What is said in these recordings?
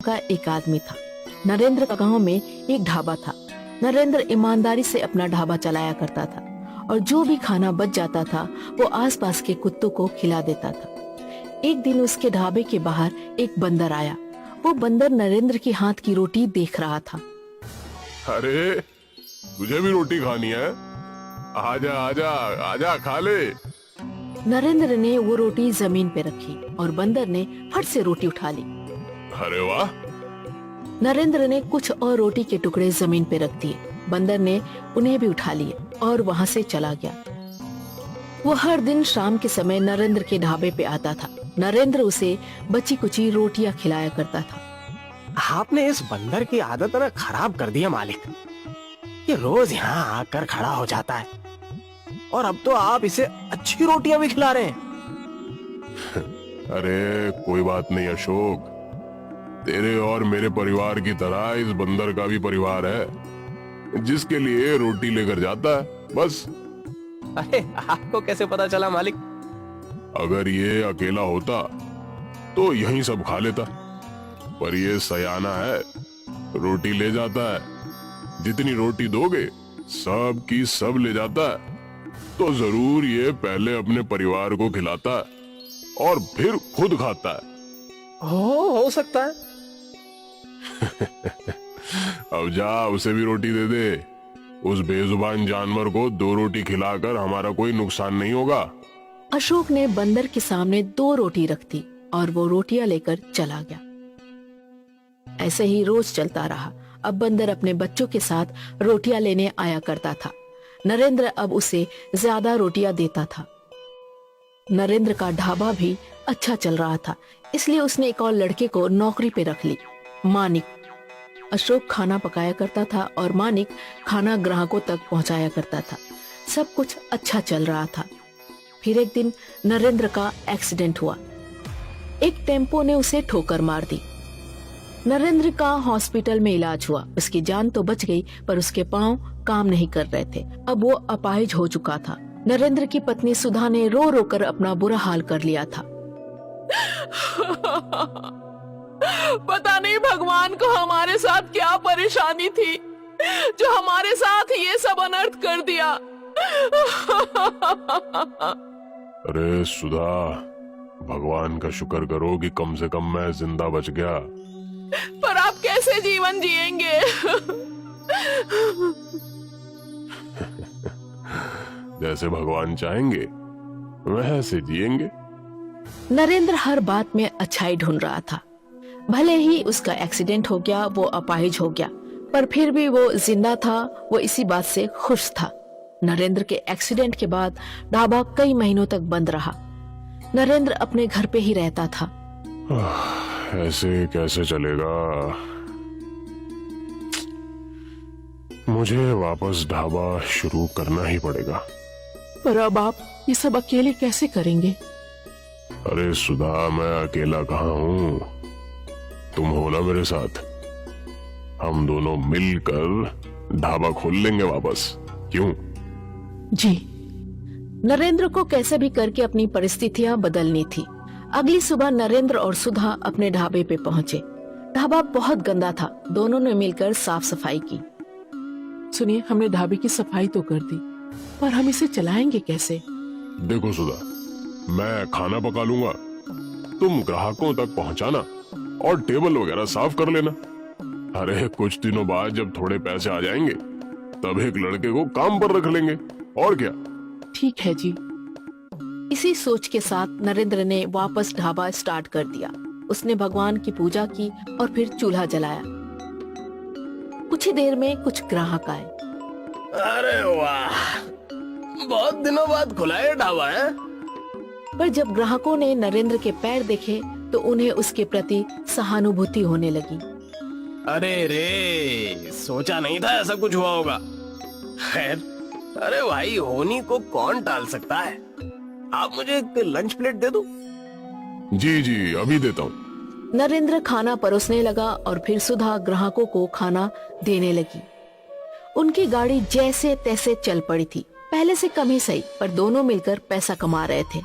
का एक आदमी था। नरेंद्र का गांव में एक ढाबा था। नरेंद्र ईमानदारी से अपना ढाबा चलाया करता था और जो भी खाना बच जाता था वो आसपास के कुत्तों को खिला देता था। एक दिन उसके ढाबे के बाहर एक बंदर आया। वो बंदर नरेंद्र के हाथ की रोटी देख रहा था। अरे तुझे भी रोटी खानी है? आजा आजा आजा खा ले। नरेंद्र ने वो रोटी जमीन पे रखी और बंदर ने फट से रोटी उठा ली। अरे वाह! नरेंद्र ने कुछ और रोटी के टुकड़े जमीन पे रख दिए। बंदर ने उन्हें भी उठा लिए और वहाँ से चला गया। वो हर दिन शाम के समय नरेंद्र के ढाबे पे आता था। नरेंद्र उसे बची कुची रोटियां खिलाया करता था। आपने इस बंदर की आदत ना खराब कर दी है मालिक। ये रोज यहाँ आकर खड़ा हो जाता है और अब तो आप इसे अच्छी रोटियां भी खिला रहे हैं। अरे कोई बात नहीं अशोक, तेरे और मेरे परिवार की तरह इस बंदर का भी परिवार है जिसके लिए रोटी लेकर जाता है, बस। अरे आपको कैसे पता चला मालिक? अगर ये अकेला होता तो यहीं सब खा लेता, पर ये सयाना है, रोटी ले जाता है। जितनी रोटी दोगे सब की सब ले जाता है, तो जरूर ये पहले अपने परिवार को खिलाता है और फिर खुद खाता है। हो सकता है। अब जा उसे भी रोटी दे दे। उस बेजुबान जानवर को 2 रोटी खिलाकर हमारा कोई नुकसान नहीं होगा। अशोक ने बंदर के सामने 2 रोटी रख दी और वो रोटियां लेकर चला गया। ऐसे ही रोज चलता रहा। अब बंदर अपने बच्चों के साथ रोटियां लेने आया करता था। नरेंद्र अब उसे ज्यादा रोटियां देता था। नरेंद्र का ढाबा भी अच्छा चल रहा था, इसलिए उसने एक और लड़के को नौकरी पे रख ली, मानिक। अशोक खाना पकाया करता था और मानिक खाना ग्राहकों तक पहुंचाया करता था। सब कुछ अच्छा चल रहा था। फिर एक दिन नरेंद्र का एक्सीडेंट हुआ। एक टेम्पो ने उसे ठोकर मार दी। नरेंद्र का हॉस्पिटल में इलाज हुआ। उसकी जान तो बच गई, पर उसके पांव काम नहीं कर रहे थे। अब वो अपाहिज हो चुका था। नरेंद्र की पत्नी सुधा ने रो रो कर अपना बुरा हाल कर लिया था। पता नहीं भगवान को हमारे साथ क्या परेशानी थी जो हमारे साथ ये सब अनर्थ कर दिया। अरे सुधा, भगवान का शुक्र करो कि कम से कम मैं जिंदा बच गया। पर आप कैसे जीवन जिएंगे? जैसे भगवान चाहेंगे वैसे जिएंगे। नरेंद्र हर बात में अच्छाई ढूंढ रहा था। भले ही उसका एक्सीडेंट हो गया, वो अपाहिज हो गया, पर फिर भी वो जिंदा था। वो इसी बात से खुश था। नरेंद्र के एक्सीडेंट के बाद ढाबा कई महीनों तक बंद रहा। नरेंद्र अपने घर पे ही रहता था। ऐसे कैसे चलेगा? मुझे वापस ढाबा शुरू करना ही पड़ेगा। पर अब आप ये सब अकेले कैसे करेंगे? अरे सुधा, मैं अकेला कहाँ हूँ, तुम हो ना मेरे साथ। हम दोनों मिलकर ढाबा खोल लेंगे वापस, क्यों? जी। नरेंद्र को कैसे भी करके अपनी परिस्थितियां बदलनी थी। अगली सुबह नरेंद्र और सुधा अपने ढाबे पे पहुंचे। ढाबा बहुत गंदा था। दोनों ने मिलकर साफ सफाई की। सुनिए, हमने ढाबे की सफाई तो कर दी, पर हम इसे चलाएंगे कैसे? देखो सुधा, मैं खाना पका लूंगा, तुम ग्राहकों तक पहुंचाना और टेबल वगैरह साफ कर लेना। अरे कुछ दिनों बाद जब थोड़े पैसे आ जाएंगे तब एक लड़के को काम पर रख लेंगे, और क्या। ठीक है जी। इसी सोच के साथ नरेंद्र ने वापस ढाबा स्टार्ट कर दिया। उसने भगवान की पूजा की और फिर चूल्हा जलाया। कुछ ही देर में कुछ ग्राहक आए। अरे वाह, बहुत दिनों बाद खुला है ढाबा है। पर जब ग्राहकों ने नरेंद्र के पैर देखे तो उन्हें उसके प्रति सहानुभूति होने लगी। अरे रे, सोचा नहीं था ऐसा कुछ हुआ होगा। खैर, अरे भाई, होनी को कौन टाल सकता है। आप मुझे एक लंच प्लेट दे दो। जी जी, अभी देता हूँ। नरेंद्र खाना परोसने लगा और फिर सुधा ग्राहकों को खाना देने लगी। उनकी गाड़ी जैसे तैसे चल पड़ी थी। पहले से कम ही सही, पर दोनों मिलकर पैसा कमा रहे थे।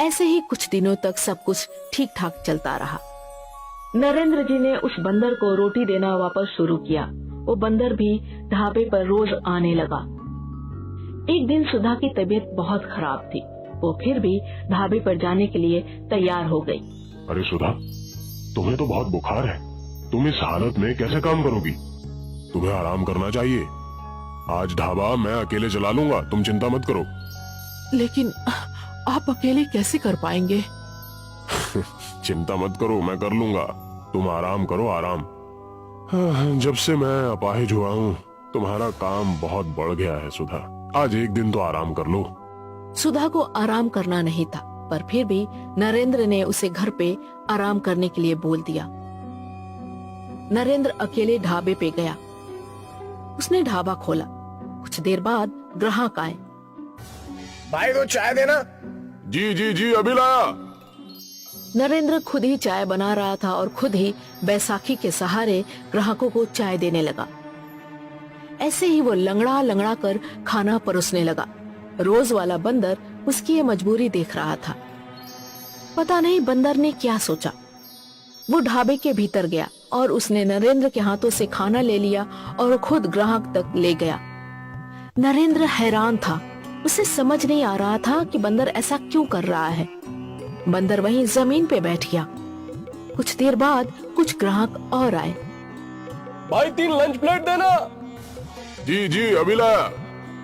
ऐसे ही कुछ दिनों तक सब कुछ ठीक ठाक चलता रहा। नरेंद्र जी ने उस बंदर को रोटी देना वापस शुरू किया। वो बंदर भी ढाबे पर रोज आने लगा। एक दिन सुधा की तबीयत बहुत खराब थी। वो फिर भी ढाबे पर जाने के लिए तैयार हो गई। अरे सुधा, तुम्हें तो बहुत बुखार है, तुम इस हालत में कैसे काम करोगी? तुम्हें आराम करना चाहिए। आज ढाबा मैं अकेले चला लूंगा, तुम चिंता मत करो। लेकिन आप अकेले कैसे कर पाएंगे? चिंता मत करो, मैं कर लूंगा। तुम आराम करो, आराम। जब से मैं अपाहिज हुआ हूँ तुम्हारा काम बहुत बढ़ गया है सुधा। आज एक दिन तो आराम कर लो। सुधा को आराम करना नहीं था, पर फिर भी नरेंद्र ने उसे घर पे आराम करने के लिए बोल दिया। नरेंद्र अकेले ढाबे पे गया। उसने ढाबा खोला। कुछ देर बाद ग्राहक आए। भाई दो चाय देना। जी जी जी, अभी लाया। नरेंद्र खुद ही चाय बना रहा था और खुद ही बैसाखी के सहारे ग्राहकों को चाय देने लगा। ऐसे ही वो लंगड़ा लंगड़ा कर खाना परोसने लगा। रोज वाला बंदर उसकी ये मजबूरी देख रहा था। पता नहीं बंदर ने क्या सोचा। वो ढाबे के भीतर गया और उसने नरेंद्र के हाथों से खाना ले लिया और खुद ग्राहक तक ले गया। नरेंद्र हैरान था। उसे समझ नहीं आ रहा था कि बंदर ऐसा क्यों कर रहा है। बंदर वहीं जमीन पे बैठ गया। कुछ देर बाद कुछ ग्राहक और आए। भाई 3 लंच प्लेट देना। जी जी, अभी लाया।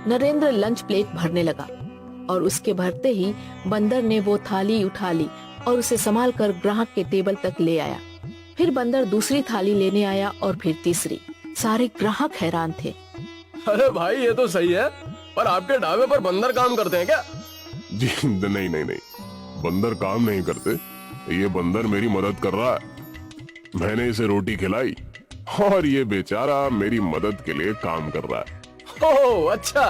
नरेंद्र लंच प्लेट भरने लगा और उसके भरते ही बंदर ने वो थाली उठा ली और उसे संभाल कर ग्राहक के टेबल तक ले आया। फिर बंदर दूसरी थाली लेने आया और फिर तीसरी। सारे ग्राहक हैरान थे। अरे भाई ये तो सही है, पर आपके ढाबे पर बंदर काम करते हैं क्या? जी नहीं नहीं नहीं, बंदर काम नहीं करते। ये बंदर मेरी मदद कर रहा है। मैंने इसे रोटी खिलाई और ये बेचारा मेरी मदद के लिए काम कर रहा है। ओह अच्छा।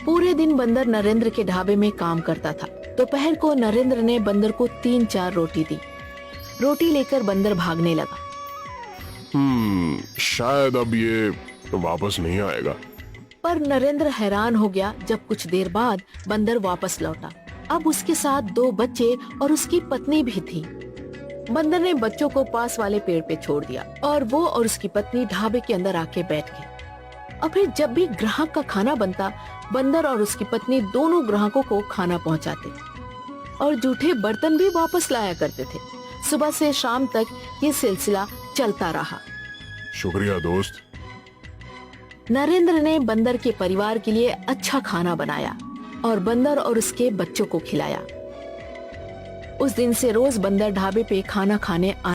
पूरे दिन बंदर नरेंद्र के ढाबे में काम करता था। दोपहर को नरेंद्र ने बंदर को 3-4 रोटी दी। रोटी लेकर बंदर भागने लगा। शायद अब ये वापस नहीं आएगा। पर नरेंद्र हैरान हो गया जब कुछ देर बाद बंदर वापस लौटा। अब उसके साथ 2 बच्चे और उसकी पत्नी भी थी। बंदर ने बच्चों को पास वाले पेड़ पे छोड़ दिया और वो और उसकी पत्नी ढाबे के अंदर आके बैठ गए। और फिर जब भी ग्राहक का खाना बनता, बंदर और उसकी पत्नी दोनों ग्राहकों को खाना पहुंचाते और जूठे बर्तन भी वापस लाया करते थे। सुबह से शाम तक ये सिलसिला चलता रहा। शुक्रिया दोस्त। नरेंद्र ने बंदर के परिवार के लिए अच्छा खाना बनाया और बंदर और उसके बच्चों को खिलाया। उस दिन से रोज बंदर ढाबे पे खाना खाने